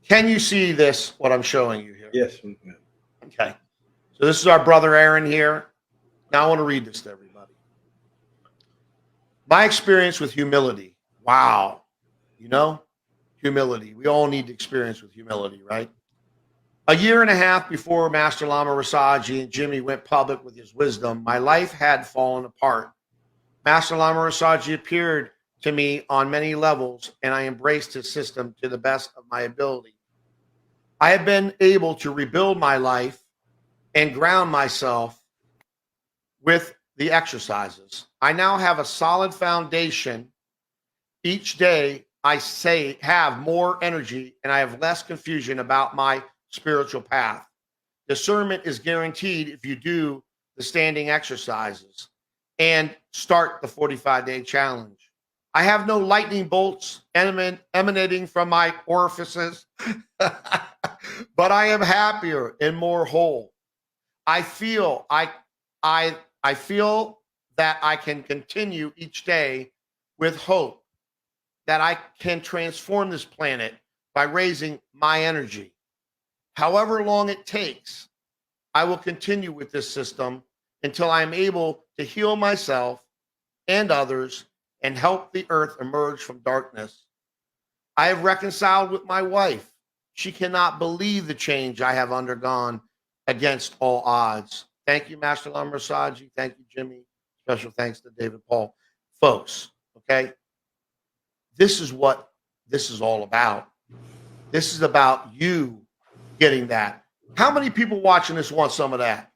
Can you see this, what I'm showing you here? Yes, we can. Okay. So this is our brother Aron here. Now I want to read this to everybody. My experience with humility. Wow. You know, humility. We all need to experience with humility, right? A year and a half before Master Lama Rasaji and Jimmy went public with his wisdom, my life had fallen apart. Master Lama Rasaji appeared to me on many levels, and I embraced his system to the best of my ability. I have been able to rebuild my life and ground myself with the exercises. I now have a solid foundation. Each day, I say have more energy and I have less confusion about my spiritual path. Discernment is guaranteed if you do the standing exercises and start the 45-day challenge. I have no lightning bolts emanating from my orifices, but I am happier and more whole. I feel I feel that I can continue each day with hope that I can transform this planet by raising my energy. However long it takes, I will continue with this system until I am able to heal myself and others and help the earth emerge from darkness. I have reconciled with my wife. She cannot believe the change I have undergone against all odds. Thank you, Master Lama Rasaji. Thank you, Jimmy. Special thanks to David Paul. Folks, okay? This is what this is all about. This is about you getting that. How many people watching this want some of that?